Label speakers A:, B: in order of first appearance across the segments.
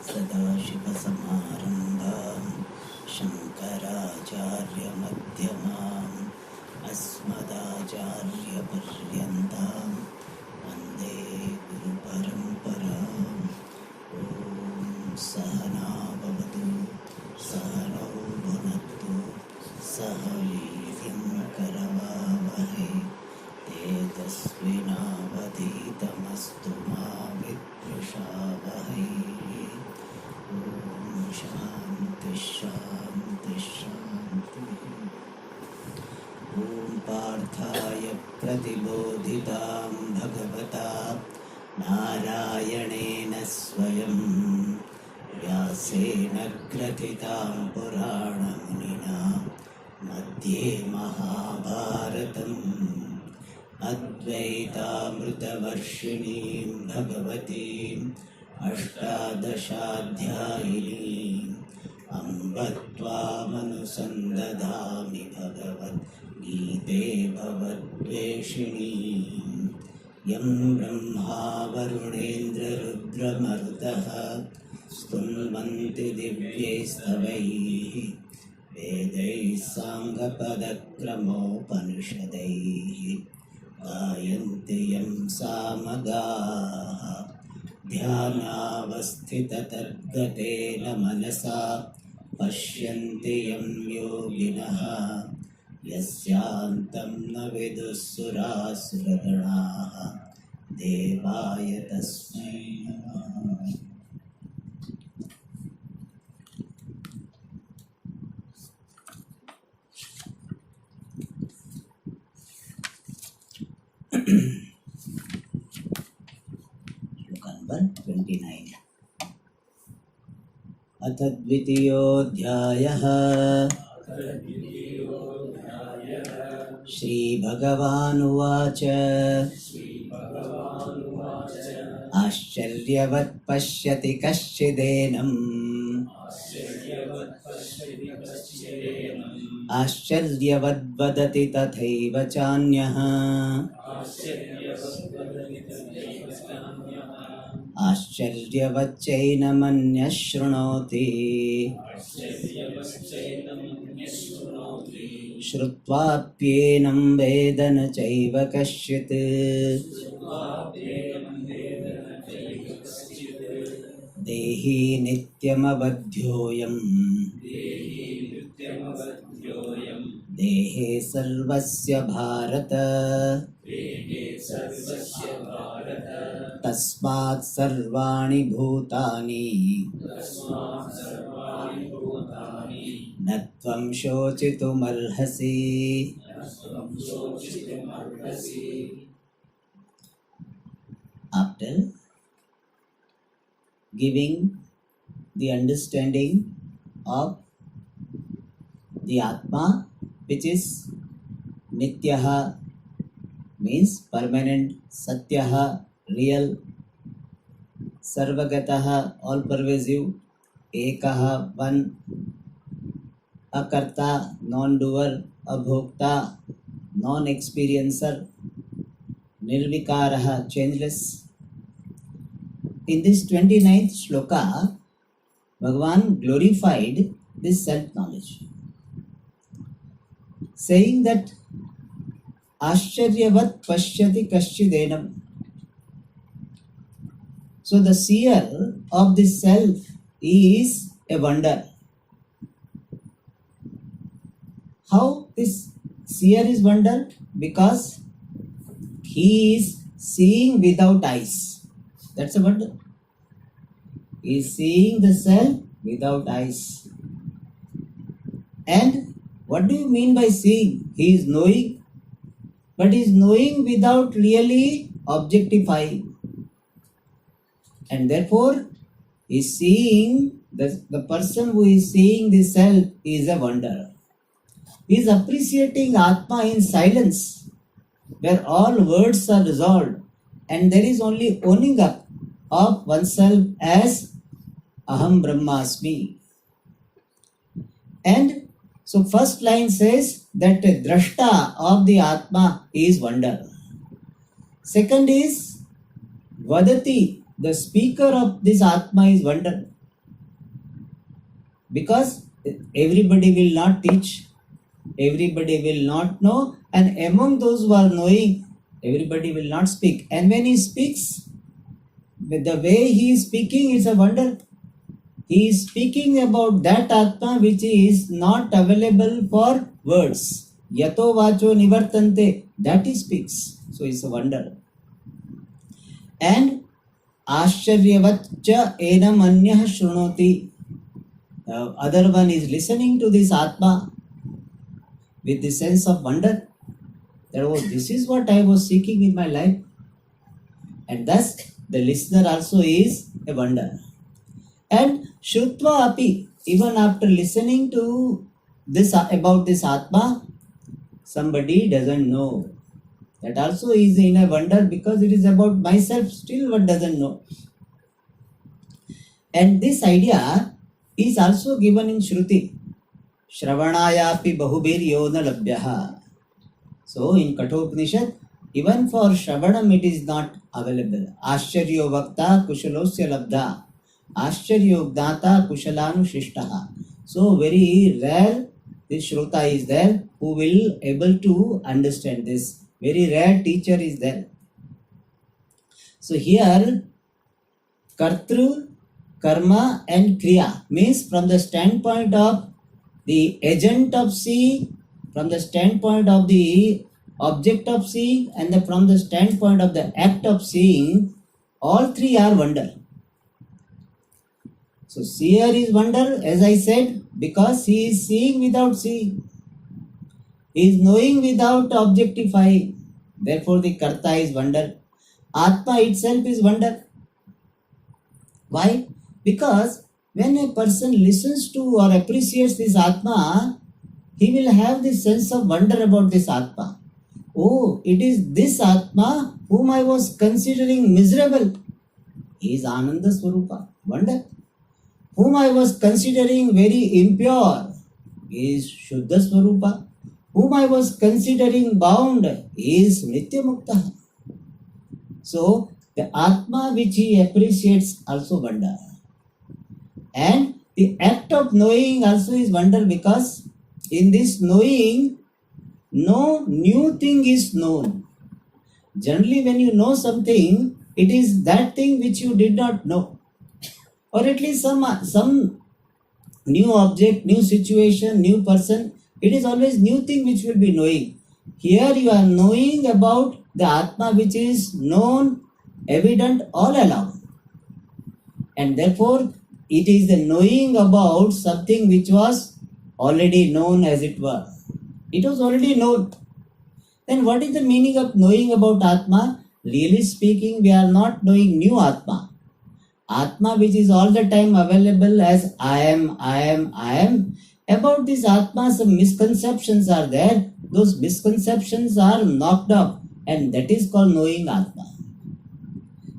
A: सदाशिवसमारम्भां शङ्कराचार्यमध्यमाम् अस्मदाचार्यपर्यन्तां वन्दे गुरुपरम्पराम्। ॐ सहना भवतु सहनौ भुनक्तु सह वीर्यं करवावहै तेजस्विनावधीतमस्तु मा विद्विषावहै। ॐ शान्ति शान्ति शान्तिः। ॐ पार्थाय प्रतिबोधितां भगवता नारायणेन स्वयं व्यासेन ग्रथितां पुराणमुनिना मध्ये महाभारतम् अद्वैतामृतवर्षिणीं भगवतीम् अष्टादशाध्यायिनीम् अम्ब त्वामनुसन्दधामि भगवद्गीते भवद्वेषिणीम्। यं ब्रह्मा वरुणेन्द्ररुद्रमरुतः स्तुन्वन्ति दिव्यैस्तवैः वेदैः साङ्गपदक्रमोपनिषदैः गायन्ति यं सामगाः। ध्यानावस्थिततद्गतेन मनसा पश्यन्ति यं योगिनः यस्यान्तं न विदुःसुरासुरगणाः देवाय तस्मै नमः। नंबर 29 अथ द्वितीयोऽध्यायः। श्रीभगवानुवाच आश्चर्यवत् पश्यति कश्चिदेनम् आश्चर्यवद्वदति तथैव चान्यः आश्चर्यवच्चैनमन्यः शृणोति श्रुत्वाप्येनं वेद न चैव कश्चित् देही नित्यमवध्योऽयम् देहे सर्वस्य भारत तस्मात् सर्वाणि भूतानि न त्वं शोचितुमर्हसि। After giving the understanding of the Atma, which is Nityaha, means permanent, Satyaha, real, Sarvagataha, all pervasive, Ekaha, one, Akarta, non-doer, Abhokta, non-experiencer, Nirvikaraha, changeless. In this 29th shloka, Bhagavan glorified this self-knowledge, saying that Ashcharyavat pashyati kashchidenam. So the seer of the self is a wonder. How this seer is wonder? Because he is seeing without eyes. That's a wonder. He is seeing the self without eyes. And what do you mean by seeing? He is knowing, but he is knowing without really objectifying. And therefore, he is seeing, the person who is seeing the self is a wonder. He is appreciating Atma in silence, where all words are dissolved, and there is only owning up of oneself as Aham Brahmasmi. And so first line says that drashta of the Atma is wonder. Second is vadati, the speaker of this Atma is wonder. Because everybody will not teach, everybody will not know, and among those who are knowing, everybody will not speak. And when he speaks, with the way he is speaking is a wonder. He is speaking about that Atma which is not available for words. Yato vacho nivartante, that he speaks. So it's a wonder. And Ashcharyavaccha enam anyah shrunoti. The other one is listening to this Atma with the sense of wonder. That, oh, this is what I was seeking in my life. And thus, the listener also is a wonder. And Shrutva api, even after listening to this about this Atma, somebody doesn't know. That also is in a wonder, because it is about myself, still one doesn't know. And this idea is also given in Shruti. Shravanayapi bahubir na labhyaha. So in Kathopanishad, even for Shravanam it is not available. Ashcharyo vakta kushalosya labdha. Ashcharyo gnata kushalanu shishtaha. So very rare this Shruta is there who will able to understand this. Very rare teacher is there. So here Kartru, Karma and Kriya means from the standpoint of the agent of seeing, from the standpoint of the object of seeing, and from the standpoint of the act of seeing, all three are wonder. So seer is wonder, as I said, because he is seeing without seeing. He is knowing without objectifying. Therefore the Karta is wonder. Atma itself is wonder. Why? Because when a person listens to or appreciates this Atma, he will have this sense of wonder about this Atma. Oh, it is this Atma whom I was considering miserable. He is Ananda Swarupa, wonder. Whom I was considering very impure, he is Shuddha Swarupa. Whom I was considering bound, he is Nitya Mukta. So, the Atma which he appreciates also wonder. And the act of knowing also is wonder, because in this knowing, no new thing is known. Generally, when you know something, it is that thing which you did not know. Or at least some new object, new situation, new person. It is always new thing which will be knowing. Here you are knowing about the Atma which is known, evident all along. And therefore, it is the knowing about something which was already known, as it were. It was already known. Then what is the meaning of knowing about Atma? Really speaking, we are not knowing new Atma. Atma which is all the time available as I am. About this Atma, some misconceptions are there. Those misconceptions are knocked off, and that is called knowing Atma.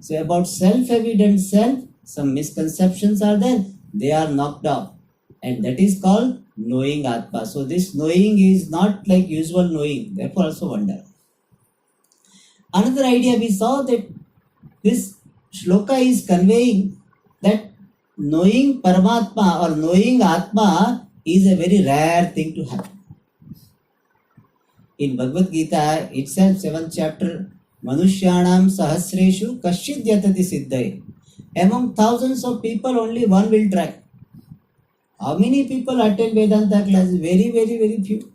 A: So about self-evident self, some misconceptions are there. They are knocked off, and that is called knowing Atma. So this knowing is not like usual knowing, therefore also wonder. Another idea we saw that this shloka is conveying that knowing Paramatma or knowing Atma is a very rare thing to happen. In Bhagavad Gita itself, 7th chapter, Manushyanam sahasreshu kaschid yatati siddhai. Among thousands of people, only one will try. How many people attend Vedanta classes? Very, very, very few.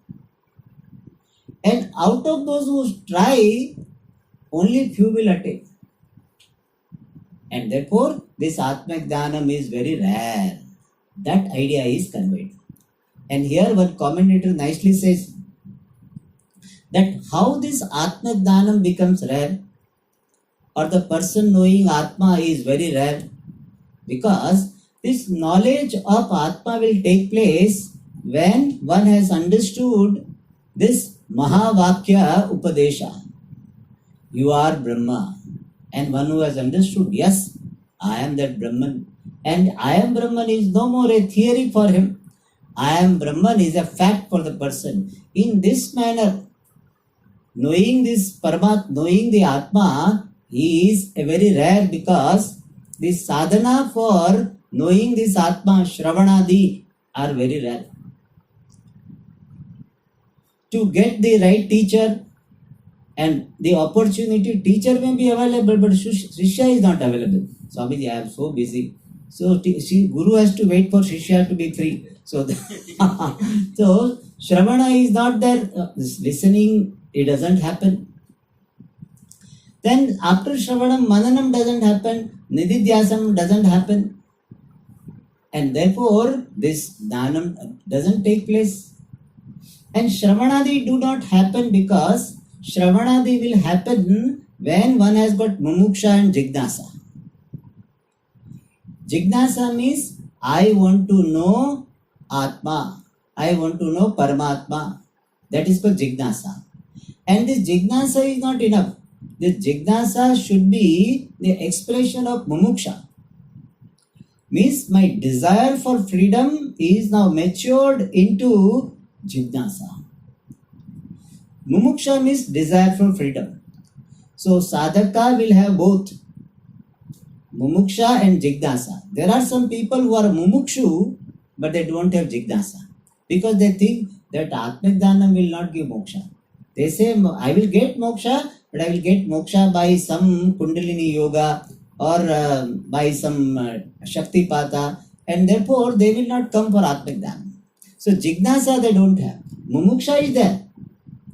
A: And out of those who try, only few will attain. And therefore, this Atmak Dhanam is very rare. That idea is conveyed. And here one commentator nicely says that how this Atmak Dhanam becomes rare, or the person knowing Atma is very rare, because this knowledge of Atma will take place when one has understood this Mahavakya Upadesha. You are Brahma. And one who has understood, yes, I am that Brahman. And I am Brahman is no more a theory for him. I am Brahman is a fact for the person. In this manner, knowing this Paramatma, knowing the Atma, he is a very rare, because the sadhana for knowing this Atma, Shravanadi, are very rare. To get the right teacher and the opportunity, teacher may be available, but Shishya is not available. Swamiji, I am so busy. So Guru has to wait for Shishya to be free. So, so Shravana is not there. Listening, it doesn't happen. Then after Shravanam, Mananam doesn't happen, Nididhyasam doesn't happen. And therefore, this Dhanam doesn't take place. And Shravanadi do not happen because Shravanadi will happen when one has got Mumuksha and Jignasa. Jignasa means I want to know Atma. I want to know Paramatma. That is called Jignasa. And this Jignasa is not enough. The Jignasa should be the expression of Mumuksha. Means my desire for freedom is now matured into Jignasa. Mumuksha means desire for freedom. So sadhaka will have both Mumuksha and Jignasa. There are some people who are Mumukshu, but they don't have Jignasa. Because they think that Atmic Dhanam will not give moksha. They say, I will get moksha, but I will get moksha by some Kundalini yoga or by some Shaktipata, and therefore they will not come for Atmic Dhanam. So Jignasa they don't have. Mumuksha is there.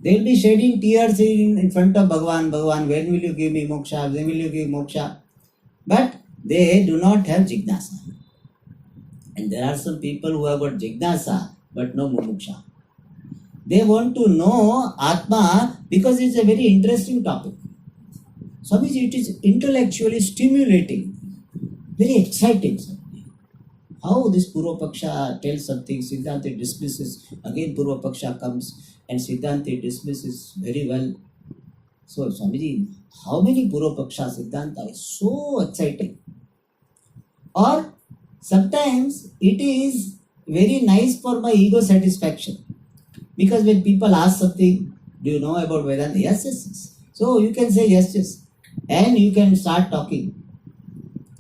A: They will be shedding tears in front of Bhagavan. Bhagavan, when will you give me moksha? When will you give moksha? But they do not have Jignasa. And there are some people who have got Jignasa but no Mumuksha. They want to know Atma because it's a very interesting topic. Swamiji, it is intellectually stimulating, very exciting. How this Purva Paksha tells something, Siddhanta dismisses, again Purva Paksha comes and Siddhanta dismisses very well. So Swamiji, how many Purva Paksha Siddhanta is so exciting. Or sometimes it is very nice for my ego satisfaction. Because when people ask something, do you know about Vedanta? Yes, yes, yes. So you can say yes, yes. And you can start talking.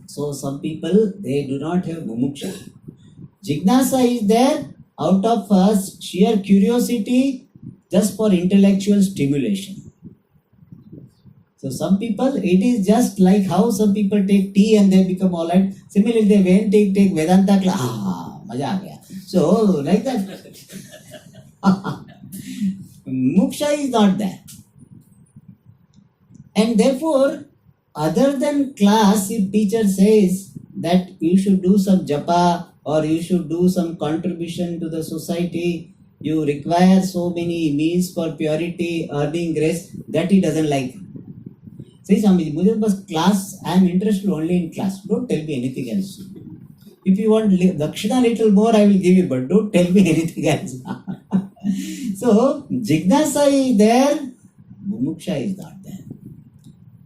A: So some people, they do not have mumuksha. Jignasa is there out of sheer curiosity, just for intellectual stimulation. So some people, it is just like how some people take tea and they become alright. Similarly, they went take Vedanta class. Maja aa gaya. So like that. Muksha is not there. And therefore, other than class, if teacher says that you should do some japa or you should do some contribution to the society, you require so many means for purity, earning grace, that he doesn't like. Say Swamiji, mujhe bas class, I am interested only in class. Don't tell me anything else. If you want dakshina little more, I will give you, but don't tell me anything else. So, Jignasa is there, Mumuksha is not there.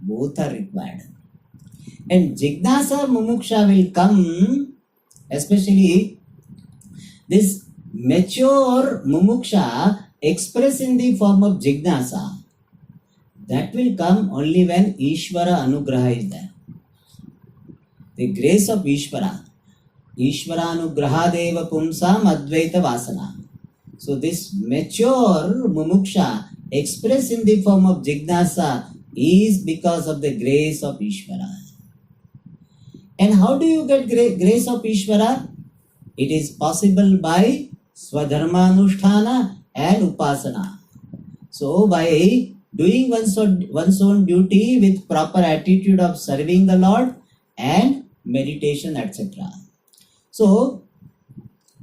A: Both are required. And Jignasa, Mumuksha will come, especially this mature Mumuksha expressed in the form of Jignasa. That will come only when Ishvara Anugraha is there. The grace of Ishvara. Ishvara Anugraha Deva Pumsam Advaita Vasana. So this mature Mumuksha expressed in the form of Jignasa is because of the grace of Ishvara. And how do you get grace of Ishvara? It is possible by Swadharmanusthana and Upasana. So by doing one's own duty with proper attitude of serving the Lord and meditation, etc. So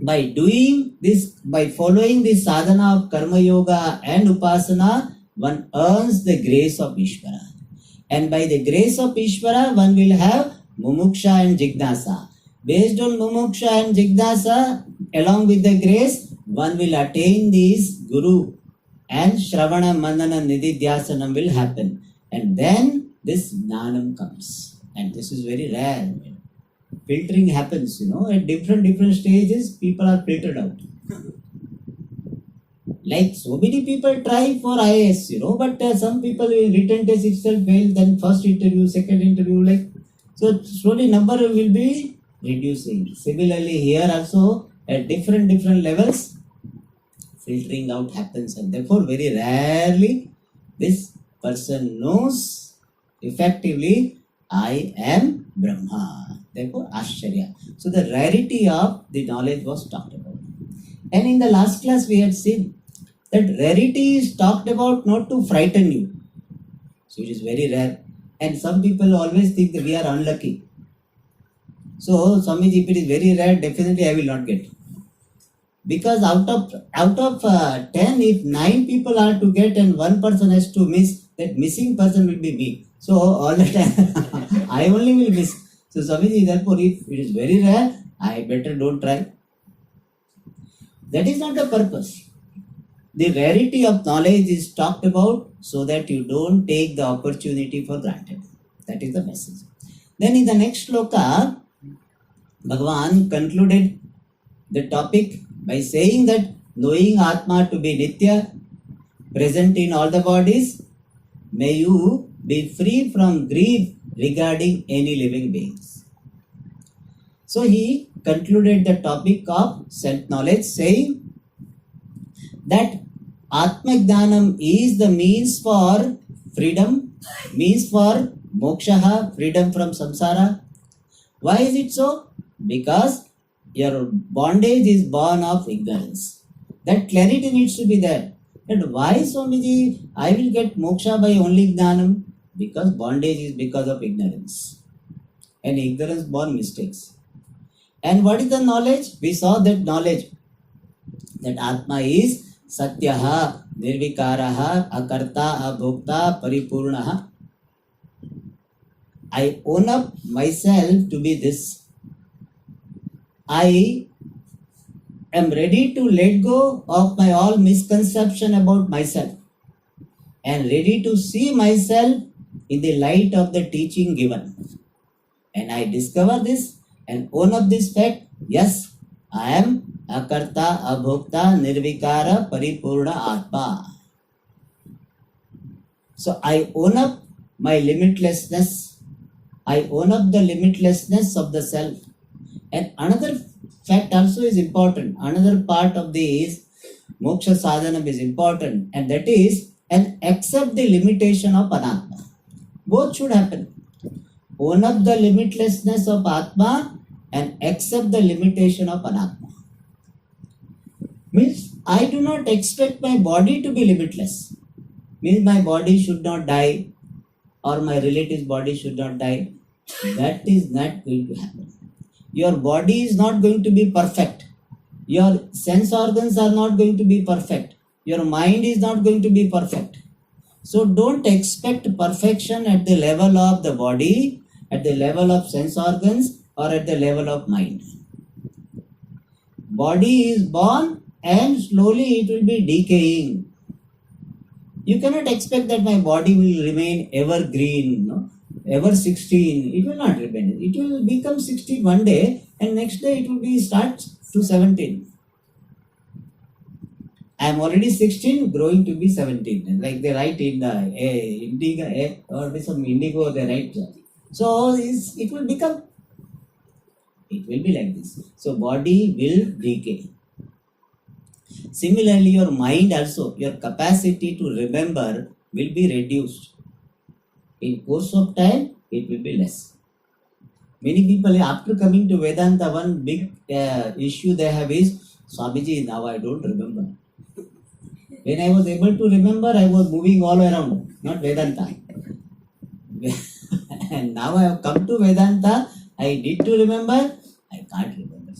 A: by doing this, by following the sadhana of karma yoga and upasana, one earns the grace of Ishvara. And by the grace of Ishvara, one will have mumuksha and jignasa. Based on mumuksha and jignasa, along with the grace, one will attain this guru, and shravana, manana, nididhyasanam will happen. And then this jnanam comes. And this is very rare. Filtering happens, at different stages, people are filtered out. Like so many people try for IAS, but some people in written test itself fail, then first interview, second interview, like. So slowly number will be reducing. Similarly here also at different levels filtering out happens, and therefore very rarely this person knows effectively I am Brahma. Therefore Ashcharya. So the rarity of the knowledge was talked about. And in the last class we had seen that rarity is talked about not to frighten you. So it is very rare. And some people always think that we are unlucky. So Swamiji, if it is very rare, definitely I will not get. Because out of 10, if 9 people are to get and one person has to miss, that missing person will be me. So all the time I only will miss. So Swamiji, therefore if it is very rare, I better don't try. That is not the purpose. The rarity of knowledge is talked about so that you don't take the opportunity for granted. That is the message. Then in the next shloka, Bhagavan concluded the topic by saying that knowing Atma to be Nitya, present in all the bodies, may you be free from grief regarding any living beings. So he concluded the topic of self-knowledge saying that Atma Jnanam is the means for freedom, means for moksha, freedom from samsara. Why is it so? Because your bondage is born of ignorance. That clarity needs to be there. And why, Swamiji, I will get moksha by only Jnanam? Because bondage is because of ignorance. And ignorance born mistakes. And what is the knowledge? We saw that knowledge. That Atma is Satyaha, Nirvikaraha, Akarta, Abhokta, Paripurnaha. I own up myself to be this. I am ready to let go of my all misconception about myself and ready to see myself in the light of the teaching given. And I discover this and own up this fact. Yes, I am Akarta, Abhokta, Nirvikara, Paripurna Atma. So I own up my limitlessness. I own up the limitlessness of the self. And another fact also is important. Another part of this moksha sadhana is important, and that is and accept the limitation of anatma. Both should happen. Own up the limitlessness of Atma and accept the limitation of anatma. Means I do not expect my body to be limitless. Means my body should not die or my relative's body should not die. That is not going to happen. Your body is not going to be perfect. Your sense organs are not going to be perfect. Your mind is not going to be perfect. So don't expect perfection at the level of the body, at the level of sense organs, or at the level of mind. Body is born and slowly it will be decaying. You cannot expect that my body will remain evergreen, no? Ever 16. It will not remain. It will become 16 one day and next day it will be start to 17. I am already 16, growing to be 17. Like they write in the indigo or some indigo they write. So it will become. It will be like this. So body will decay. Similarly, your mind also, your capacity to remember will be reduced. In course of time, it will be less. Many people, after coming to Vedanta, one big issue they have is, Swamiji, now I don't remember. When I was able to remember, I was moving all around, not Vedanta. And now I have come to Vedanta, I need to remember, I can't remember.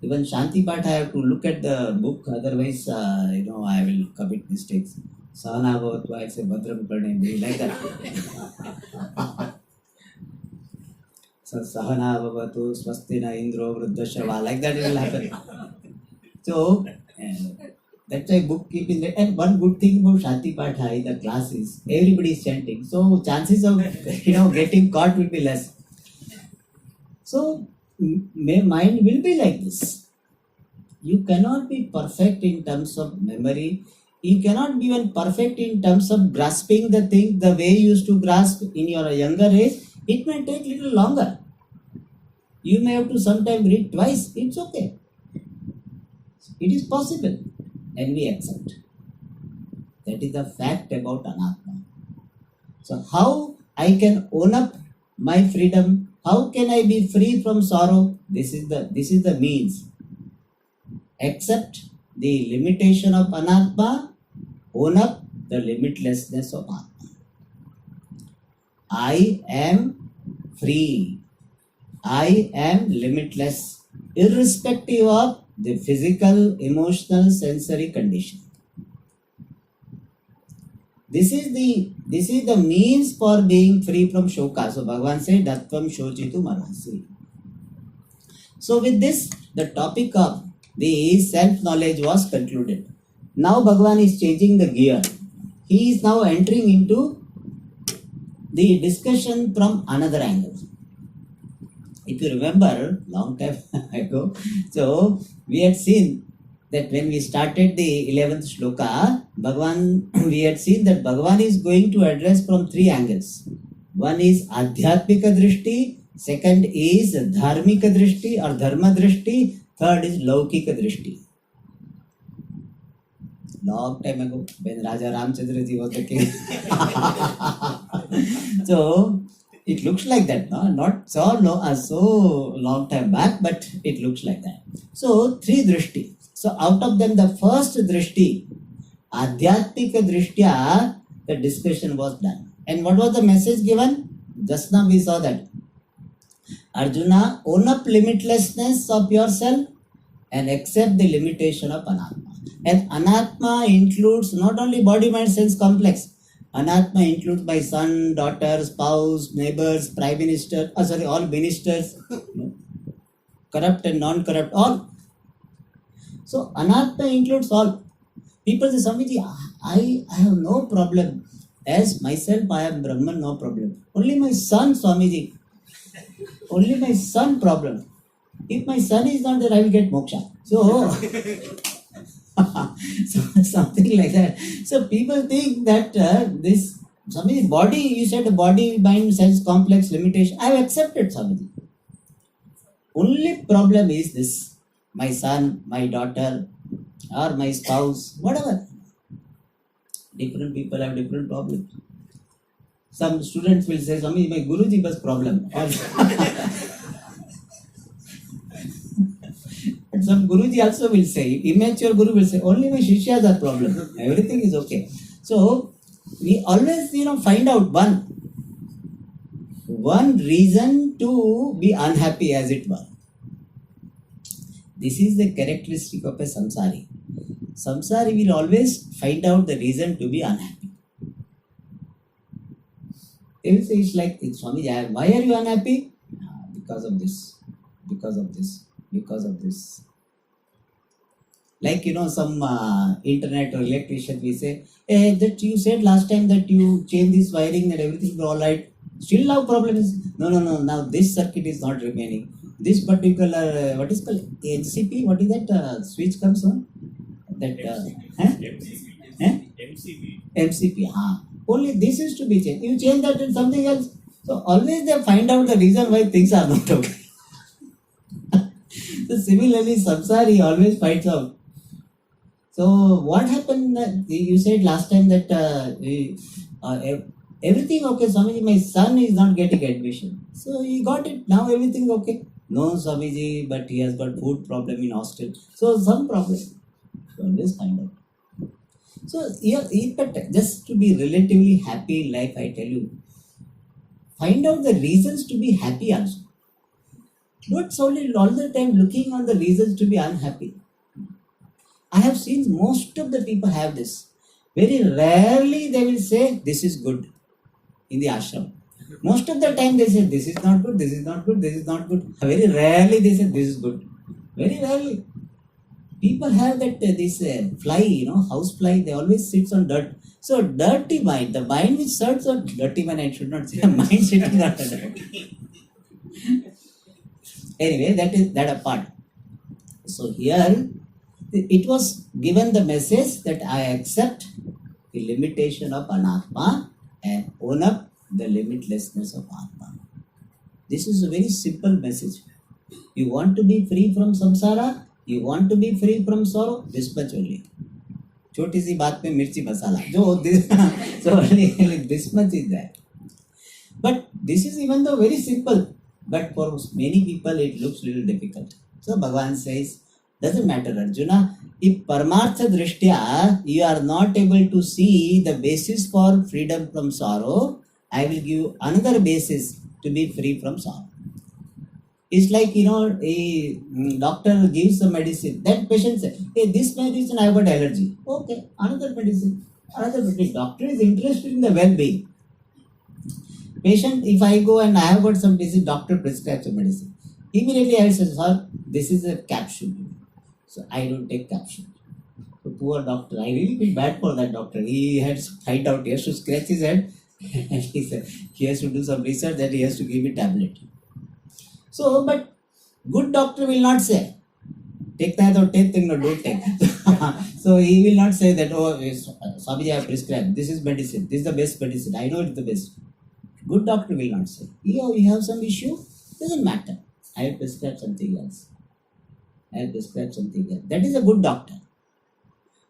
A: Even Shanti Path, I have to look at the book, otherwise, I will commit mistakes. Sahana bhavatu, I say Bhadram Karnendri, like that. So Sahana bhavatu, Swastina Indro, Vruddhashava, like that it will happen. So that's why bookkeeping. And one good thing about Shanti Path in the class is everybody is chanting. So chances of getting caught will be less. So mind will be like this. You cannot be perfect in terms of memory. You cannot be even perfect in terms of grasping the thing the way you used to grasp in your younger age. It may take little longer. You may have to sometime read twice. It's okay. It is possible. And we accept. That is the fact about Anatma. So how I can own up my freedom? How can I be free from sorrow? This is the means. Accept the limitation of Anatma, own up the limitlessness of Atma. I am free. I am limitless, irrespective of the physical, emotional, sensory condition. This is the means for being free from shoka. So Bhagavan said, Dattvam shochitu marhasi. So with this, the topic of the self-knowledge was concluded. Now Bhagavan is changing the gear. He is now entering into the discussion from another angle. If you remember, long time ago, so we had seen that when we started the 11th shloka, we had seen that Bhagavan is going to address from three angles. One is Adhyatmika Drishti, second is Dharmika Drishti or Dharma Drishti, third is Laukika Drishti. Long time ago, when Raja Ramchandra ji was the king. So, it looks like that, no? Not so long time back, but it looks like that. So, three drishti. So, out of them, the first drishti, Adhyatmika Drishtya, the discussion was done. And what was the message given? Just now we saw that. Arjuna, own up limitlessness of yourself and accept the limitation of Anatma. And Anatma includes not only body, mind, sense complex. Anatma includes my son, daughter, spouse, neighbors, prime minister, all ministers, corrupt and non-corrupt, all. So Anatma includes all. People say, Swamiji, I have no problem. As myself, I am Brahman, no problem. Only my son, Swamiji. Only my son problem. If my son is not there, I will get moksha. So, something like that. So people think that Swamiji, body, you said body, mind, sense, complex, limitation. I have accepted, Swamiji. Only problem is this. My son, my daughter, or my spouse, whatever. Different people have different problems. Some students will say, Swami, my Guruji was problem. And some Guruji also will say, immature Guru will say, only my Shishyas are problem. Everything is okay. So, we always, find out one reason to be unhappy, as it were. This is the characteristic of a samsari. Samsari will always find out the reason to be unhappy. They will say, it's like, Swami, why are you unhappy? Because of this, because of this, because of this. Like, some internet or electrician will say, hey, that you said last time that you changed this wiring and everything will all right. Still now problem is, no, now this circuit is not remaining. This particular, what is called NCP, what is that switch comes on? That MCP. Only this is to be changed. You change that in something else. So always they find out the reason why things are not okay. So similarly, samsari always finds out. So what happened? You said last time that everything okay, Swamiji, my son is not getting admission. So he got it. Now everything okay. No, Swamiji, but he has got food problem in hostel. So some problem. Always find out. So but just to be relatively happy in life, I tell you, find out the reasons to be happy also. Not solely all the time looking on the reasons to be unhappy. I have seen most of the people have this. Very rarely they will say this is good in the ashram. Most of the time they say this is not good, this is not good, this is not good. Very rarely they say this is good. Very rarely. People have that this fly, house fly, they always sits on dirt. So dirty mind, the mind which sits on dirty mind, I should not say mind sitting on dirt. Anyway, that apart. So here it was given the message that I accept the limitation of Anatma and own up the limitlessness of Atma. This is a very simple message. You want to be free from samsara, you want to be free from sorrow, this much only. छोटी सी बात पे मिर्ची मसाला जो so only this much is there. But this is even though very simple, but for many people it looks little difficult. So Bhagavan says, doesn't matter Arjuna, if parmartha drishtya you are not able to see the basis for freedom from sorrow, I will give you another basis to be free from sorrow. It's like, a doctor gives a medicine. That patient says, hey, this medicine I have got allergy. Okay, another medicine. Doctor is interested in the well-being. Patient, if I go and I have got some disease, doctor prescribes a medicine. Immediately I will say, sir, this is a capsule. So I don't take capsule. So poor doctor, I really feel bad for that doctor. He has to fight out, he has to scratch his head and he has to do some research that he has to give me tablet. So, but good doctor will not say, take that or take thing, no, don't take. So he will not say that, oh, Swamiji, I have prescribed, this is medicine, this is the best medicine, I know it's the best. Good doctor will not say, you have some issue, doesn't matter, I will prescribe something else. That is a good doctor.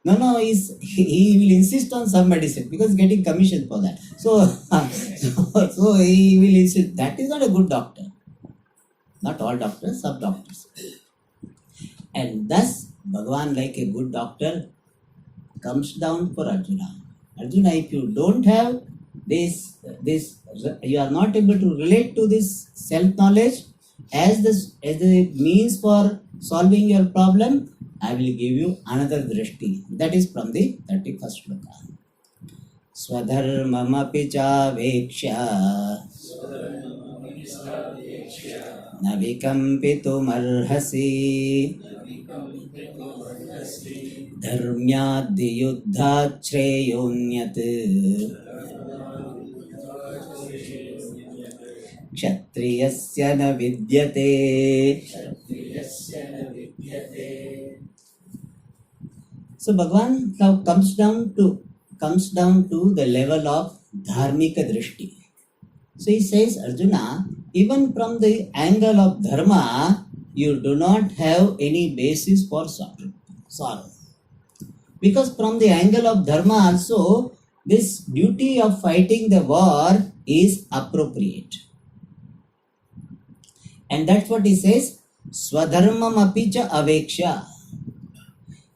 A: No, he will insist on some medicine because getting commission for that. So he will insist. That is not a good doctor. Not all doctors, some doctors. And thus, Bhagavan, like a good doctor, comes down for Arjuna. Arjuna, if you don't have this, you are not able to relate to this self-knowledge as the means for solving your problem, I will give you another drishti. That is from the 31st shloka. Swadharmamapi cha veksha navikampitum arhasi dharmyadhi yuddhat shreyonyat kshatriyasya na vidyate. So Bhagavan now comes down to the level of dharmika drishti. So he says, Arjuna, even from the angle of dharma, you do not have any basis for sorrow. Because from the angle of dharma also, this duty of fighting the war is appropriate. And that's what he says, Swadharmam apicha aveksha.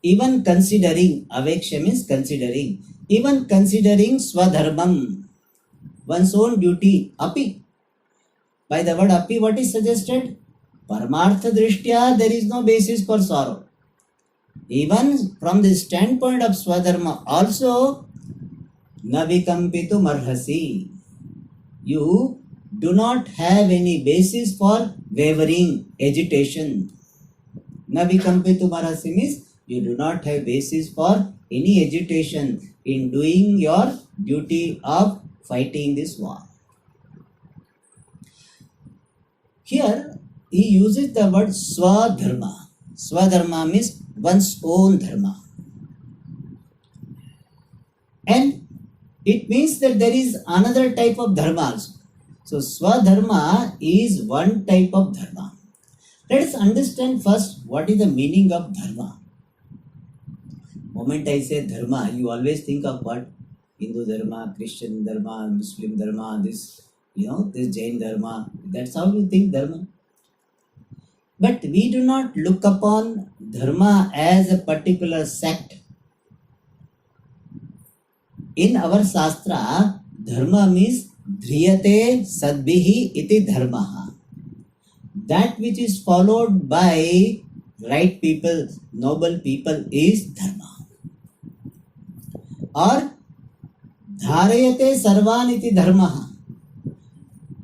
A: Even considering, aveksha means considering, even considering swadharmam, one's own duty, api. By the word api, what is suggested? Paramartha drishtya, there is no basis for sorrow. Even from the standpoint of swadharma, also, navikampitu marhasi. You do not have any basis for wavering, agitation. Navikampitu marhasi means you do not have basis for any agitation in doing your duty of fighting this war. Here, he uses the word swadharma. Swadharma means one's own dharma. And it means that there is another type of dharma also. So, swadharma is one type of dharma. Let us understand first what is the meaning of dharma. Moment I say dharma, you always think of what? Hindu dharma, Christian dharma, Muslim dharma, this Jain dharma. That's how you think dharma. But we do not look upon dharma as a particular sect. In our Shastra, dharma means dhriyate sadbihi iti dharmaha. That which is followed by right people, noble people is dharma. Or dharayate sarvan iti dharmaha.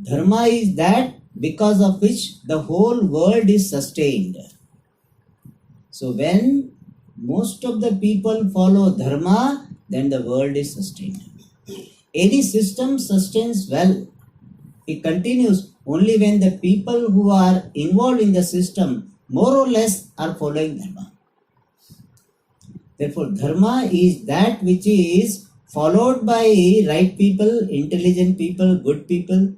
A: Dharma is that because of which the whole world is sustained. So when most of the people follow dharma, then the world is sustained. Any system sustains well. It continues only when the people who are involved in the system more or less are following dharma. Therefore, dharma is that which is followed by right people, intelligent people, good people.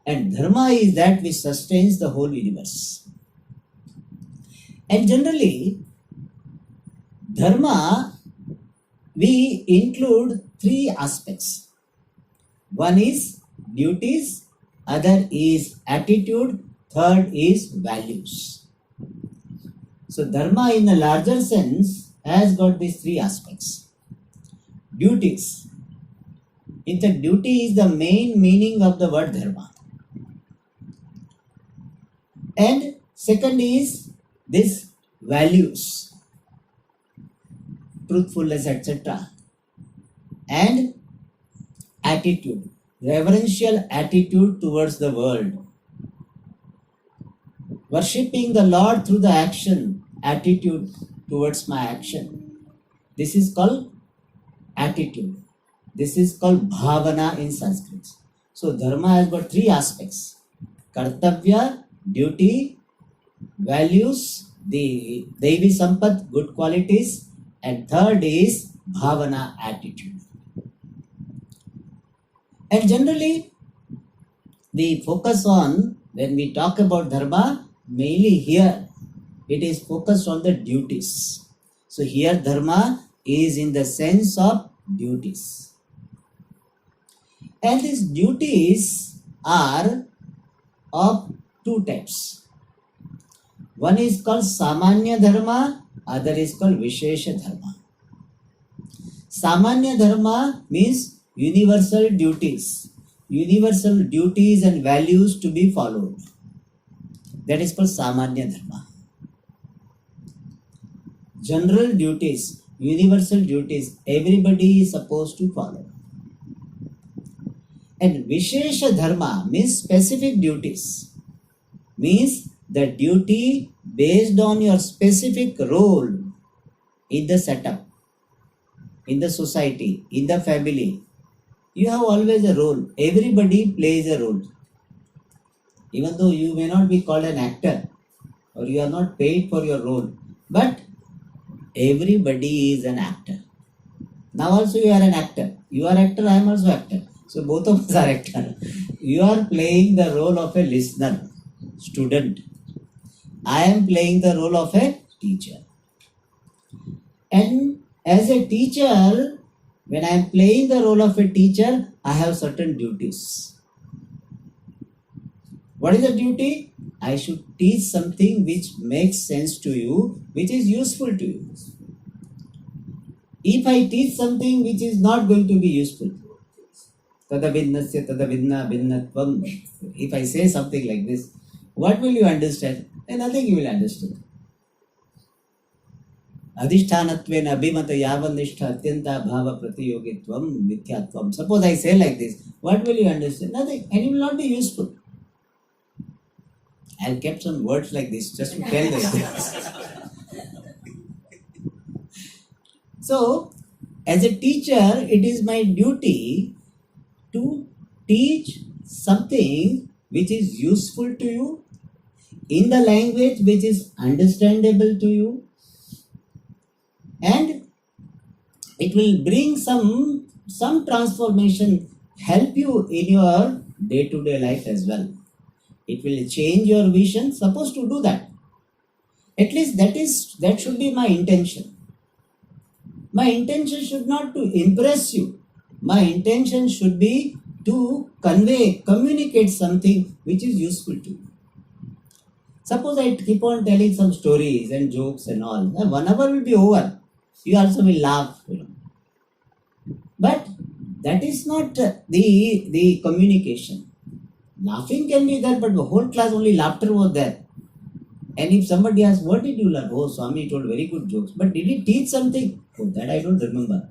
A: And dharma is that which sustains the whole universe. And generally, dharma, we include three aspects. One is duties, other is attitude, third is values. So dharma in a larger sense has got these three aspects. Duties. In fact, duty is the main meaning of the word dharma. And second is this values, truthfulness, etc. And attitude, reverential attitude towards the world. Worshipping the Lord through the action, attitude towards my action. This is called attitude. This is called bhavana in Sanskrit. So dharma has got three aspects: kartavya, duty, values, the Devi Sampat, good qualities, and third is bhavana, attitude. And generally, we focus on, when we talk about dharma, mainly here, it is focused on the duties. So here dharma is in the sense of duties. And these duties are of two types. One is called Samanya Dharma, other is called Vishesha Dharma. Samanya Dharma means universal duties. Universal duties and values to be followed. That is called Samanya Dharma. General duties, universal duties, everybody is supposed to follow. And Vishesha Dharma means specific duties. Means the duty based on your specific role in the setup, in the society, in the family. You have always a role. Everybody plays a role. Even though you may not be called an actor or you are not paid for your role, but everybody is an actor. Now also you are an actor. You are actor, I am also actor. So both of us are actor. You are playing the role of a listener, student. I am playing the role of a teacher. And as a teacher, when I am playing the role of a teacher, I have certain duties. What is the duty? I should teach something which makes sense to you, which is useful to you. If I teach something which is not going to be useful, tadavinnasya tadavinna vinnatvam, if I say something like this, what will you understand? And nothing you will understand. Adhishthanatvena abhimata yavanishta atyanta bhava pratiyogitvam mithyatvam. Suppose I say like this, what will you understand? Nothing, and it will not be useful. I'll kept some words like this just to tell this. So, as a teacher, it is my duty to teach something which is useful to you in the language which is understandable to you, and it will bring some transformation, help you in your day-to-day life as well. It will change your vision. Supposed to do that. At least that should be my intention. My intention should not to impress you. My intention should be to communicate something which is useful to you. Suppose I keep on telling some stories and jokes and all. 1 hour will be over. You also will laugh. But that is not the communication. Laughing can be there, but the whole class only laughter was there. And if somebody asks, what did you learn? Oh, Swami told very good jokes. But did he teach something? Oh, that I don't remember.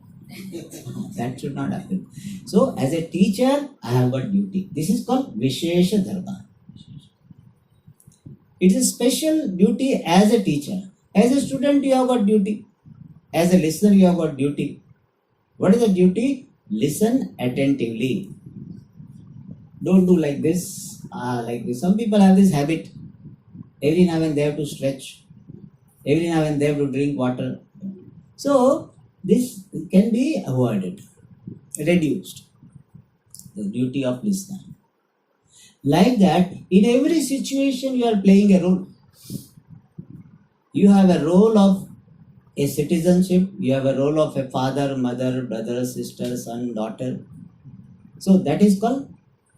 A: That should not happen. So, as a teacher, I have got duty. This is called Vishesha Dharma. It is a special duty as a teacher. As a student, you have got duty. As a listener, you have got duty. What is the duty? Listen attentively. Don't do like this, like this. Some people have this habit. Every now and they have to stretch. Every now and they have to drink water. So, this can be avoided, reduced. The duty of listener. Like that, in every situation you are playing a role. You have a role of a citizenship, you have a role of a father, mother, brother, sister, son, daughter. So that is called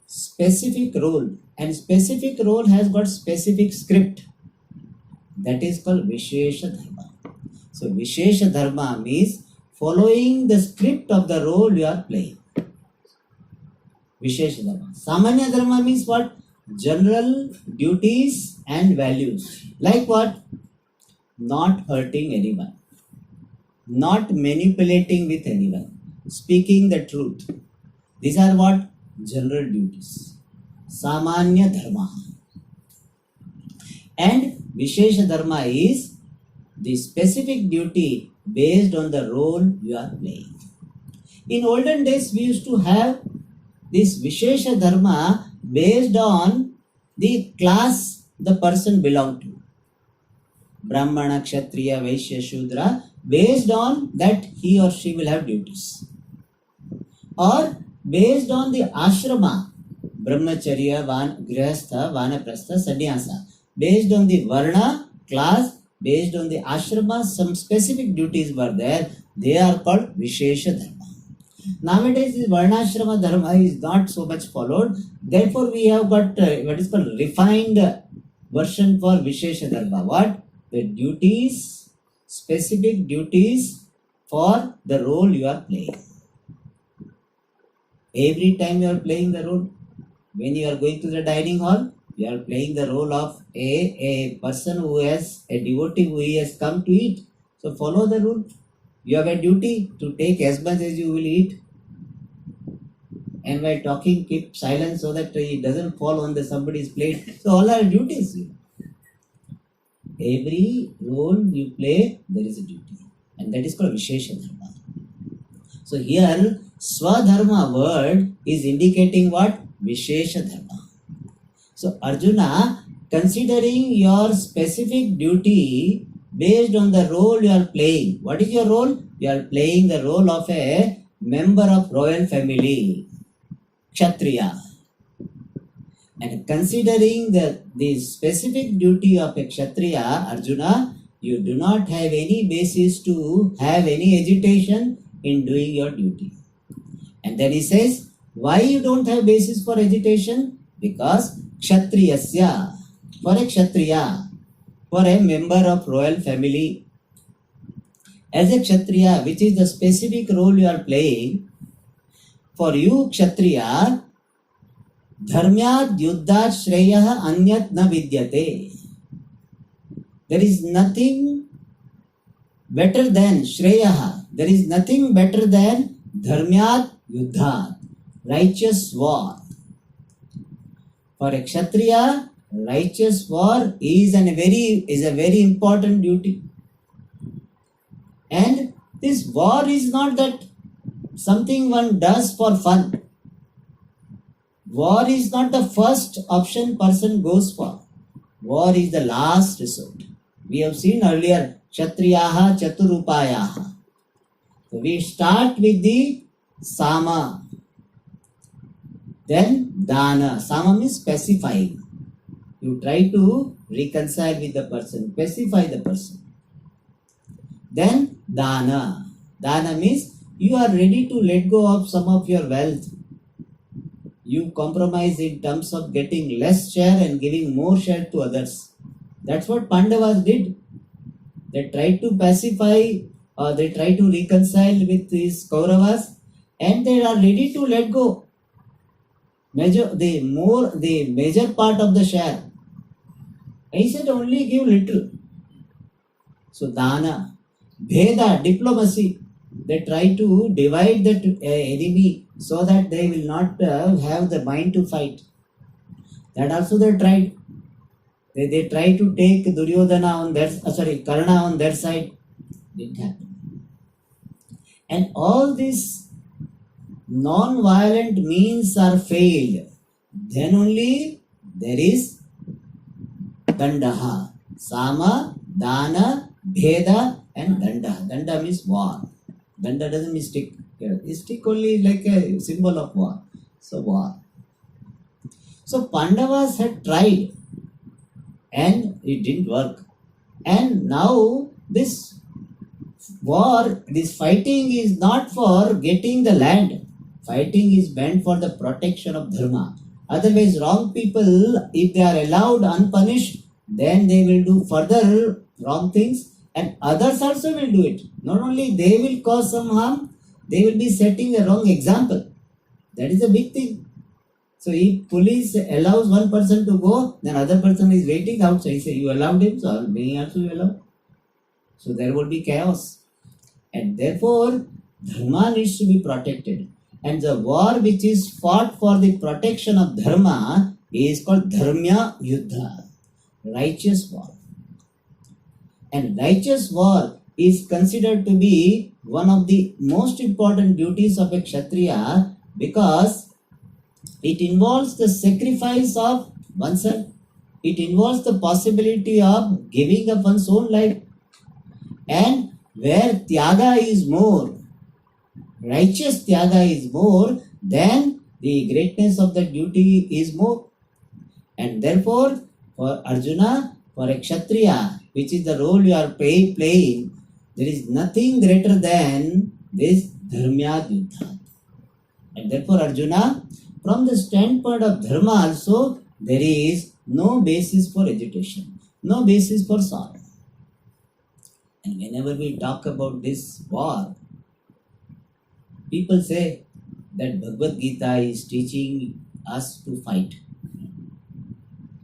A: specific role, and specific role has got specific script. That is called Vishesha Dharma. So Vishesha Dharma means following the script of the role you are playing. Vishesha Dharma. Samanya Dharma means what? General duties and values. Like what? Not hurting anyone, not manipulating with anyone, speaking the truth. These are what? General duties. Samanya Dharma. And Vishesha Dharma is the specific duty based on the role you are playing. In olden days, we used to have this Vishesha Dharma based on the class the person belonged to. Brahmana, Kshatriya, Vaishya, Shudra, based on that he or she will have duties. Or based on the ashrama, Brahmacharya, Grihastha, Vanaprastha, Sannyasa. Based on the Varna, class, based on the ashrama, some specific duties were there. They are called Vishesha Dharma. Nowadays, this Varnashrama Dharma is not so much followed. Therefore, we have got what is called refined version for Vishesha Dharma. What? The duties, specific duties for the role you are playing. Every time you are playing the role, when you are going to the dining hall, you are playing the role of a person who has, a devotee who has come to eat. So follow the rule. You have a duty to take as much as you will eat. And while talking, keep silence so that it doesn't fall on somebody's plate. So all are duties. Every role you play, there is a duty. And that is called Vishesha Dharma. So here, Swadharma word is indicating what? Vishesha Dharma. So Arjuna, considering your specific duty based on the role you are playing. What is your role? You are playing the role of a member of royal family, Kshatriya. And considering the specific duty of a Kshatriya, Arjuna, you do not have any basis to have any agitation in doing your duty. And then he says, why you don't have basis for agitation? Because Kshatriyasya, for a Kshatriya, for a member of royal family, as a Kshatriya, which is the specific role you are playing, for you Kshatriya, Dharmyad yuddhat shreyah anyat na vidyate. There is nothing better than Shreyah. There is nothing better than Dharmyat Yuddhat, righteous war. For a Kshatriya, righteous war is a very important duty. And this war is not that something one does for fun. War is not the first option person goes for. War is the last resort. We have seen earlier, Kshatriyaha Chaturupayaha. So we start with the Sama. Then Dana. Sama means specifying. You try to reconcile with the person, pacify the person. Then Dana. Dana means you are ready to let go of some of your wealth. You compromise in terms of getting less share and giving more share to others. That's what Pandavas did. They tried to pacify, or they tried to reconcile with these Kauravas, and they are ready to let go. The major part of the share. I said only give little. So Dana, Bheda, diplomacy. They try to divide that enemy so that they will not have the mind to fight. That also they tried. They try to take Duryodhana on their, Karna on their side. Didn't happen. And all these non-violent means are failed. Then only there is Dandaha. Sama, Dana, Bheda and Danda. Danda means war. Danda doesn't mean stick. Stick only like a symbol of war. So war. So Pandavas had tried and it didn't work. And now this war, this fighting is not for getting the land. Fighting is meant for the protection of dharma. Otherwise, wrong people, if they are allowed unpunished, then they will do further wrong things and others also will do it. Not only they will cause some harm, they will be setting a wrong example. That is a big thing. So if police allows one person to go, then other person is waiting outside. Say, you allowed him, so me also you allow. So there will be chaos. And therefore, dharma needs to be protected. And the war which is fought for the protection of dharma is called dharmya yuddha, righteous war. And righteous war is considered to be one of the most important duties of a kshatriya because it involves the sacrifice of oneself. It involves the possibility of giving up one's own life. And where tyaga is more, righteous tyaga is more, then the greatness of the duty is more. And therefore, for Arjuna, for a kshatriya, which is the role you are playing, there is nothing greater than this dharmya yuddha. And therefore, Arjuna, from the standpoint of dharma also, there is no basis for agitation, no basis for sorrow. And whenever we talk about this war, people say that Bhagavad Gita is teaching us to fight.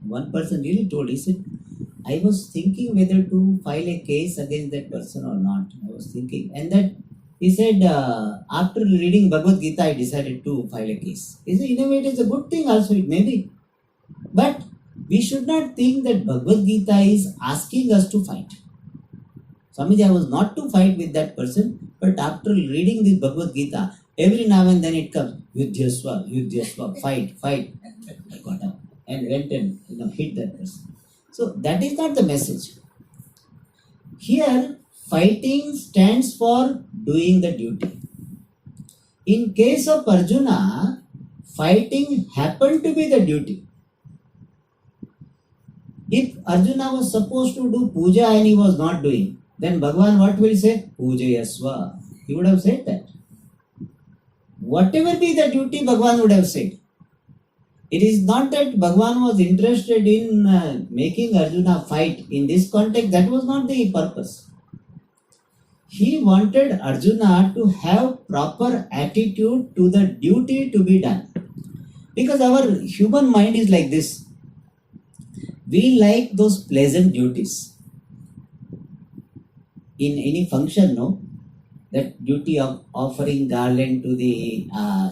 A: One person really told, he said, I was thinking whether to file a case against that person or not. I was thinking. And that he said, after reading Bhagavad Gita, I decided to file a case. He said, in a way, it is a good thing also, it may be. But we should not think that Bhagavad Gita is asking us to fight. Swamiji, I was not to fight with that person, but after reading this Bhagavad Gita, every now and then it comes, Yudhyasva, fight. I got up and went and hit that person. So that is not the message. Here, fighting stands for doing the duty. In case of Arjuna, fighting happened to be the duty. If Arjuna was supposed to do puja and he was not doing, then Bhagavan what will say? Puja yasva. He would have said that. Whatever be the duty, Bhagavan would have said. It is not that Bhagavan was interested in making Arjuna fight. In this context, that was not the purpose. He wanted Arjuna to have proper attitude to the duty to be done. Because our human mind is like this. We like those pleasant duties. In any function, no? That duty of offering garland to the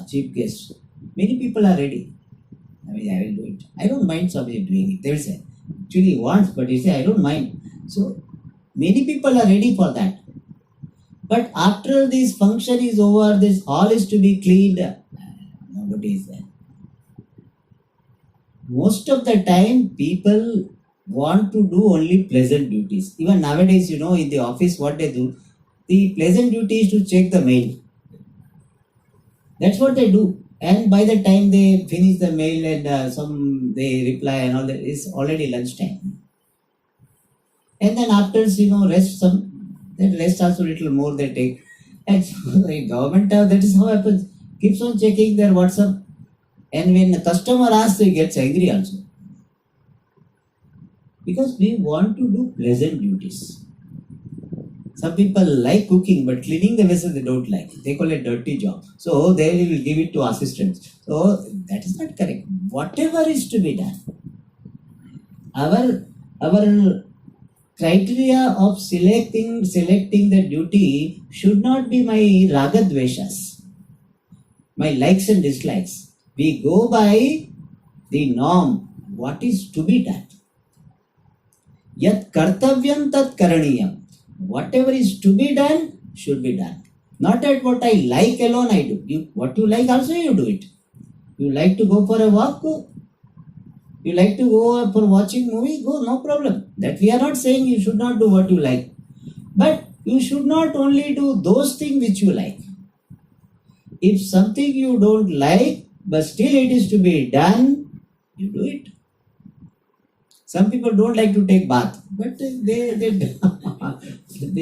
A: chief guest. Many people are ready. I will do it. I don't mind somebody doing it. They will say, actually he wants, but he say, I don't mind. So, many people are ready for that. But after this function is over, this hall is to be cleaned, nobody is there. Most of the time, people want to do only pleasant duties. Even nowadays, in the office, what they do, the pleasant duty is to check the mail. That's what they do. And by the time they finish the mail and they reply and all that, it's already lunchtime. And then after, rest that rest also little more they take. And so the government, that is how it happens. Keeps on checking their WhatsApp. And when the customer asks, he gets angry also. Because we want to do pleasant duties. Some people like cooking, but cleaning the vessel they don't like. They call it dirty job. So they will give it to assistants. So that is not correct. Whatever is to be done, our criteria of selecting the duty should not be my ragadveshas, my likes and dislikes. We go by the norm, what is to be done. Yat kartavyam tat karaniyam. Whatever is to be done should be done. Not at what I like alone I do. What you like also you do it. You like to go for a walk, go. You like to go for watching movie, go, no problem. That we are not saying you should not do what you like. But you should not only do those things which you like. If something you don't like, but still it is to be done, you do it. Some people don't like to take bath, but they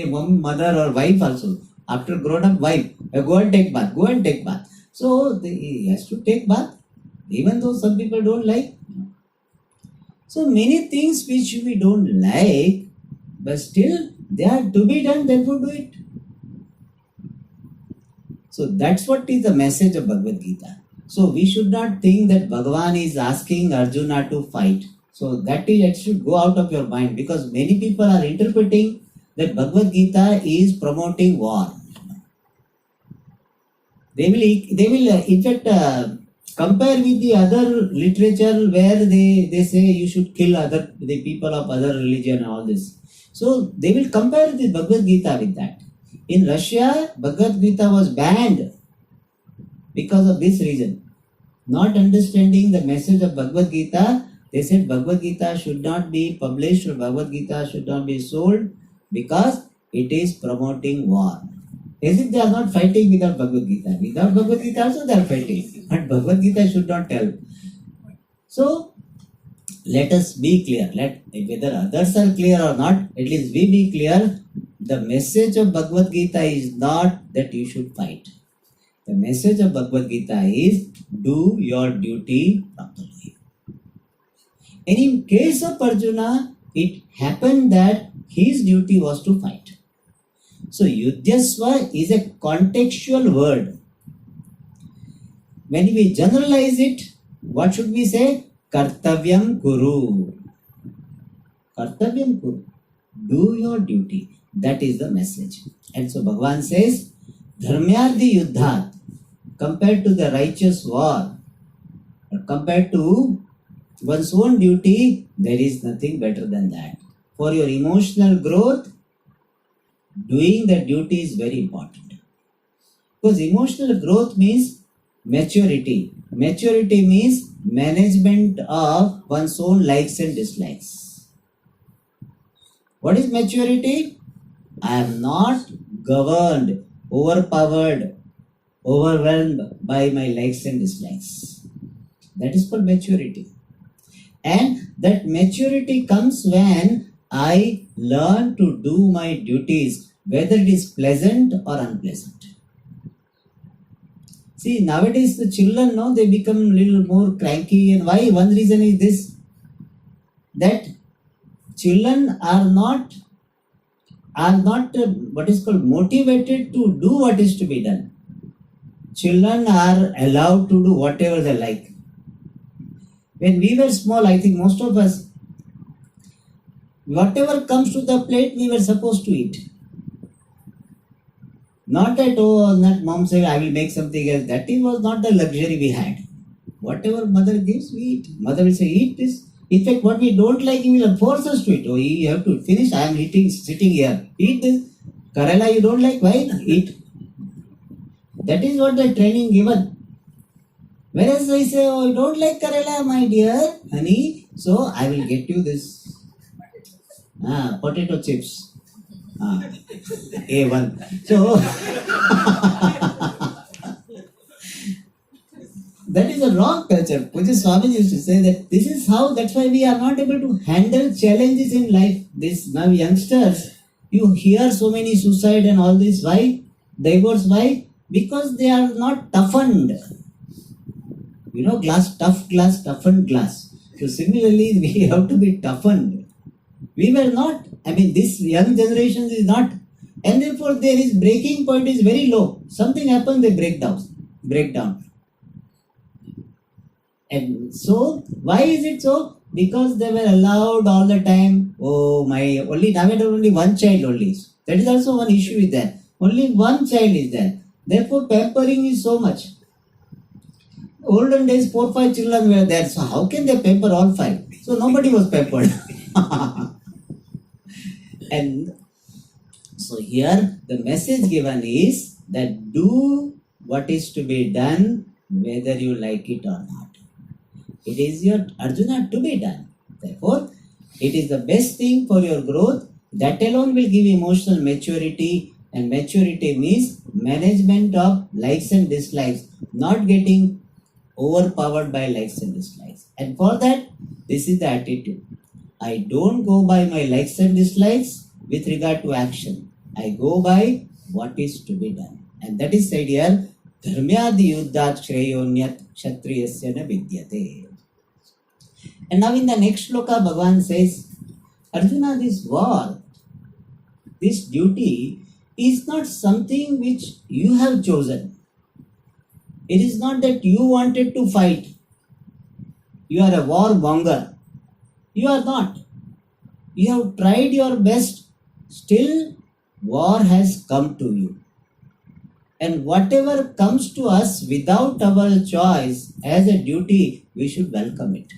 A: mother or wife also, after grown up wife, go and take bath, go and take bath. So he has to take bath, even though some people don't like. So many things which we don't like, but still they are to be done, therefore do it. So that's what is the message of Bhagavad Gita. So we should not think that Bhagavan is asking Arjuna to fight. So that should go out of your mind, because many people are interpreting that Bhagavad Gita is promoting war. They will in fact compare with the other literature where they say you should kill the people of other religion and all this. So they will compare the Bhagavad Gita with that. In Russia, Bhagavad Gita was banned because of this reason. Not understanding the message of Bhagavad Gita, they said Bhagavad Gita should not be published or Bhagavad Gita should not be sold because it is promoting war. As if they are not fighting without Bhagavad Gita. Without Bhagavad Gita also they are fighting. But Bhagavad Gita should not tell. So, let us be clear. Whether others are clear or not, at least we be clear. The message of Bhagavad Gita is not that you should fight. The message of Bhagavad Gita is do your duty properly. And in case of Arjuna, it happened that his duty was to fight. So Yudhyasva is a contextual word. When we generalize it, what should we say? Kartavyam kuru. Kartavyam kuru. Do your duty. That is the message. And so Bhagavan says, Dharmyardi yuddhat, compared to the righteous war, or compared to one's own duty, there is nothing better than that. For your emotional growth, doing the duty is very important. Because emotional growth means maturity. Maturity means management of one's own likes and dislikes. What is maturity? I am not governed, overpowered, overwhelmed by my likes and dislikes. That is called maturity. And that maturity comes when I learn to do my duties, whether it is pleasant or unpleasant. See, nowadays the children, they become a little more cranky. And why? One reason is this, that children are not what is called motivated to do what is to be done. Children are allowed to do whatever they like. When we were small, I think most of us, whatever comes to the plate, we were supposed to eat. Not that, that mom said, I will make something else. That was not the luxury we had. Whatever mother gives, we eat. Mother will say, eat this. In fact, what we don't like, he will force us to eat. Oh, you have to finish. I am sitting here. Eat this. Karela you don't like. Why? Eat. That is what the training given. Whereas I say, oh, you don't like Karela, my dear, honey. So I will get you this. Potato chips. A1. So that is a wrong culture. Pujya Swami used to say that this is how, that's why we are not able to handle challenges in life. This now youngsters, you hear so many suicide and all this. Why? Divorce, why? Because they are not toughened. Tough glass, toughened glass. So similarly, we have to be toughened. We were not. This young generation is not. And therefore, there is breaking point is very low. Something happens, they break down. And so, why is it so? Because they were allowed all the time. Oh, nowadays only one child only. That is also one issue with that. Only one child is there. Therefore, pampering is so much. Olden days, 4-5 children were there. So, how can they pamper all 5? So, nobody was pampered. And so, here the message given is that do what is to be done, whether you like it or not. It is your Arjuna to be done. Therefore, it is the best thing for your growth. That alone will give emotional maturity. And maturity means management of likes and dislikes. Not getting overpowered by likes and dislikes. And for that, this is the attitude. I don't go by my likes and dislikes with regard to action. I go by what is to be done. And that is said here, dharmyadi yuddhat shreyonyat kshatriyasya na vidyate. And now in the next shloka, Bhagavan says, Arjuna, this war, this duty is not something which you have chosen. It is not that you wanted to fight. You are a warmonger. You are not. You have tried your best. Still, war has come to you. And whatever comes to us without our choice as a duty, we should welcome it.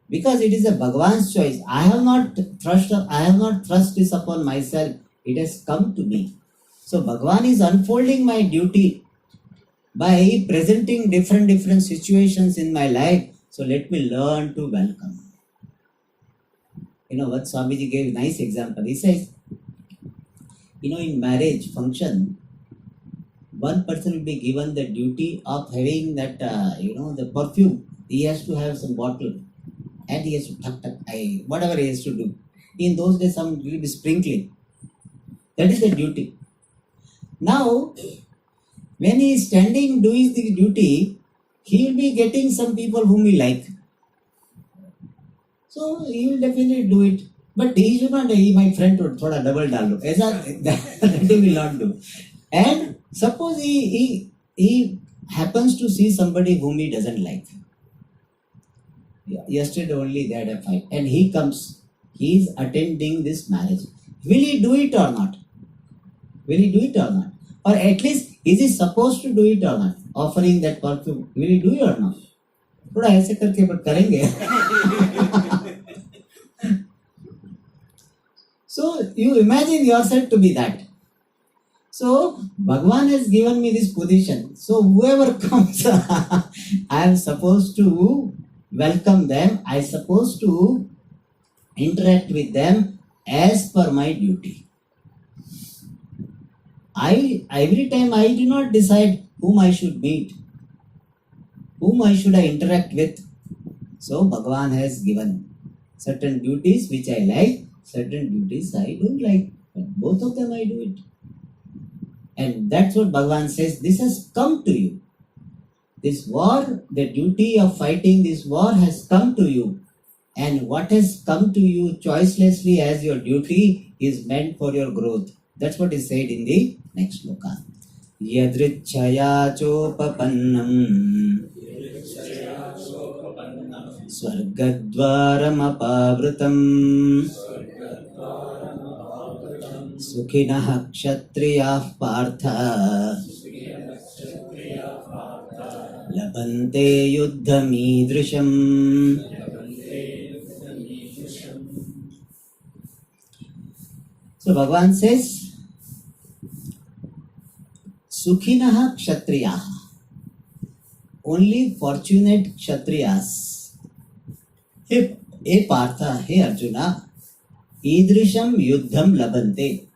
A: Because it is a Bhagavan's choice. I have not thrust this upon myself. It has come to me. So Bhagavan is unfolding my duty by presenting different situations in my life. So let me learn to welcome. You know what Swamiji gave a nice example. He says, in marriage function, one person will be given the duty of having that, the perfume. He has to have some bottle. And he has to tuck, whatever he has to do. In those days, some will be sprinkling. That is the duty. Now, when he is standing doing the duty, he will be getting some people whom he like. So, he will definitely do it. But he should not, my friend would thoda double dalo. That he will not do. And suppose he happens to see somebody whom he doesn't like. Yesterday only they had a fight, and he comes. He is attending this marriage. Will he do it or not? Will he do it or not? Or at least, is he supposed to do it or not? Offering that perfume, will he do it or not? थोड़ा ऐसे करके but करेंगे. So you imagine yourself to be that. So Bhagavan has given me this position. So whoever comes, I am supposed to welcome them. I am supposed to interact with them as per my duty. Every time I do not decide whom I should meet, whom I should interact with. So Bhagavan has given certain duties which I like, certain duties I don't like. But both of them I do it. And that's what Bhagavan says, this has come to you. This war, the duty of fighting this war has come to you. And what has come to you choicelessly as your duty is meant for your growth. That's what is said in the next sloka. Yadrichaya chopapannam Swargadvaram apavrutam Sukhinah kshatriyah partha Labante yuddhamidrisham. So Bhagavan says, Sukhinah kshatriyah, only fortunate kshatriyas. Hey Partha, hey Arjuna, idrisham yuddham labante,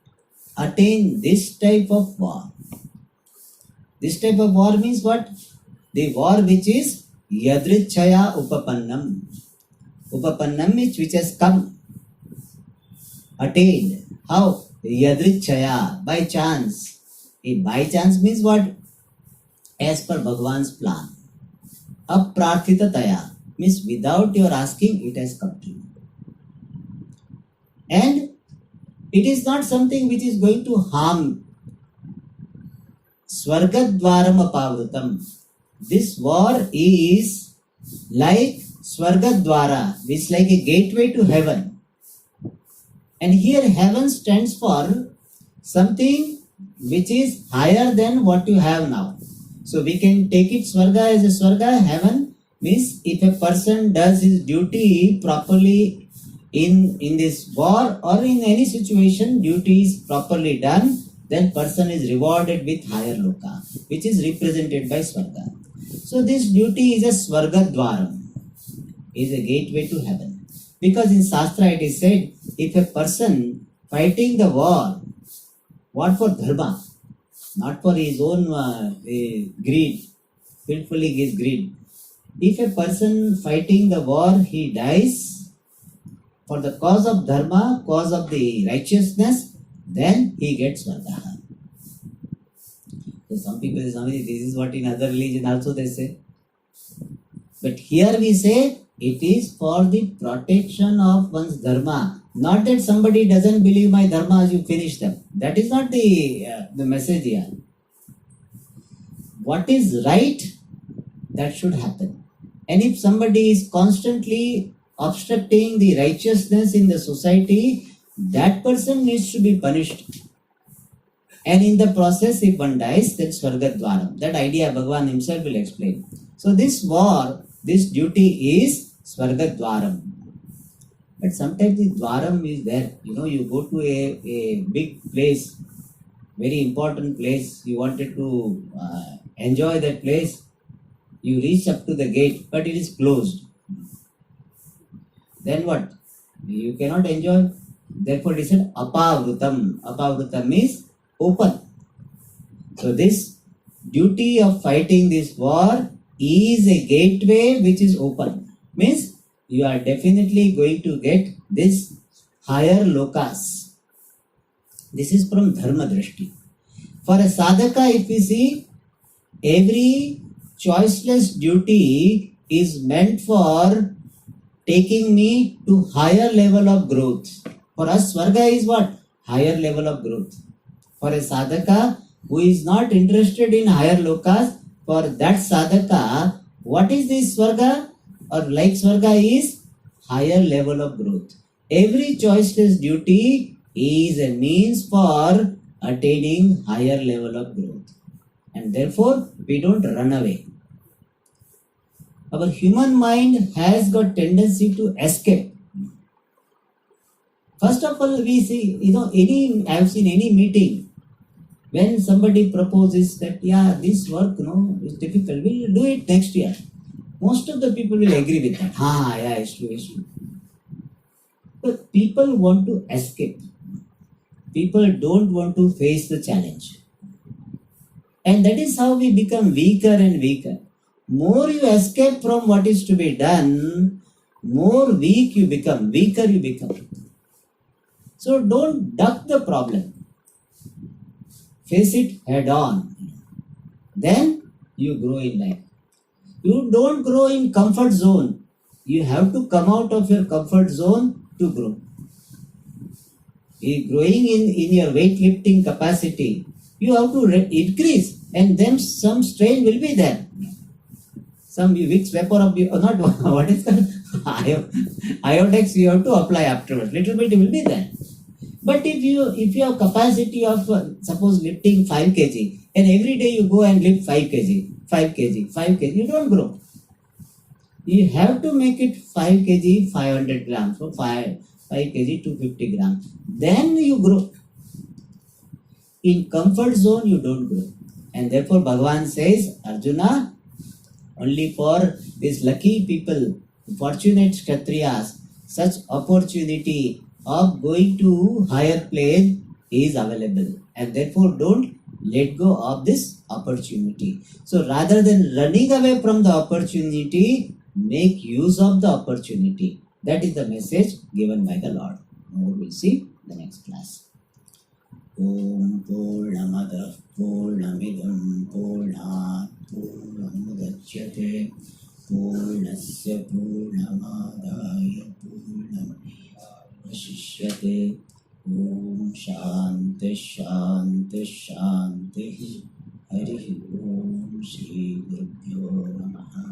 A: attain this type of war. This type of war means what? The war which is yadrichaya upapannam. Upapannam means which has come, attained. How? Yadrichaya, by chance. By chance means what? As per Bhagavan's plan. Aprarthitataya means without your asking, it has come to you. And it is not something which is going to harm. Swargadvaram apavrutam. This war is like Swargadvara, which is like a gateway to heaven. And here heaven stands for something which is higher than what you have now. So we can take it Swarga as a Swarga. Heaven means if a person does his duty properly in this war or in any situation, duty is properly done, then person is rewarded with higher loka, which is represented by Swarga. So this duty is a Swarga Dwaram, is a gateway to heaven. Because in Shastra it is said, if a person fighting the war, what for dharma, not for his own greed, willfully gives greed. If a person fighting the war, he dies for the cause of dharma, cause of the righteousness, then he gets Swarga. So some people say, this is what in other religion also they say. But here we say it is for the protection of one's dharma. Not that somebody doesn't believe my dharma, you finish them. That is not the message here. What is right, that should happen. And if somebody is constantly obstructing the righteousness in the society, that person needs to be punished. And in the process, if one dies, then Swargadwaram. That idea Bhagavan himself will explain. So this war, this duty is Swargadwaram. But sometimes the Dwaram is there. You go to a big place, very important place. You wanted to enjoy that place. You reach up to the gate, but it is closed. Then what? You cannot enjoy. Therefore, it is said apavrutam. Apavrutam means open. So this duty of fighting this war is a gateway which is open. Means you are definitely going to get this higher lokas. This is from dharma drishti. For a sadhaka, if we see, every choiceless duty is meant for taking me to higher level of growth. For us, Swarga is what? Higher level of growth. For a sadhaka who is not interested in higher lokas, for that sadhaka, what is this Swarga? Or like Swarga is higher level of growth. Every choiceless duty is a means for attaining higher level of growth. And therefore, we don't run away. Our human mind has got tendency to escape. First of all, we see, I have seen any meeting, when somebody proposes that, this work, is difficult, we'll do it next year. Most of the people will agree with that. It's true. But people want to escape. People don't want to face the challenge. And that is how we become weaker and weaker. More you escape from what is to be done, more weak you become, weaker you become. So don't duck the problem. Face it head on. Then you grow in life. You don't grow in comfort zone. You have to come out of your comfort zone to grow. Growing in your weightlifting capacity, you have to increase, and then some strain will be there. Some Vicks vapor of not what is called Iodex you have to apply afterwards. Little bit will be there. But if you have capacity of suppose lifting 5 kg, and every day you go and lift 5 kg, 5 kg, 5 kg, you don't grow. You have to make it 5 kg, 500 grams, so 5 kg, 250 grams. Then you grow. In comfort zone, you don't grow. And therefore, Bhagavan says, Arjuna, only for these lucky people, fortunate Kshatriyas, such opportunity of going to higher plane is available. And therefore, don't let go of this opportunity. So rather than running away from the opportunity, make use of the opportunity. That is the message given by the Lord. Now we'll see the next class. Om Purnamada Purnamidam Purnat Purnamudachyate Purnasya Purnamadaya Purnamudachyate Om Shanti Shanti Shanti Hari Om Shri Gurubhyo Namaha.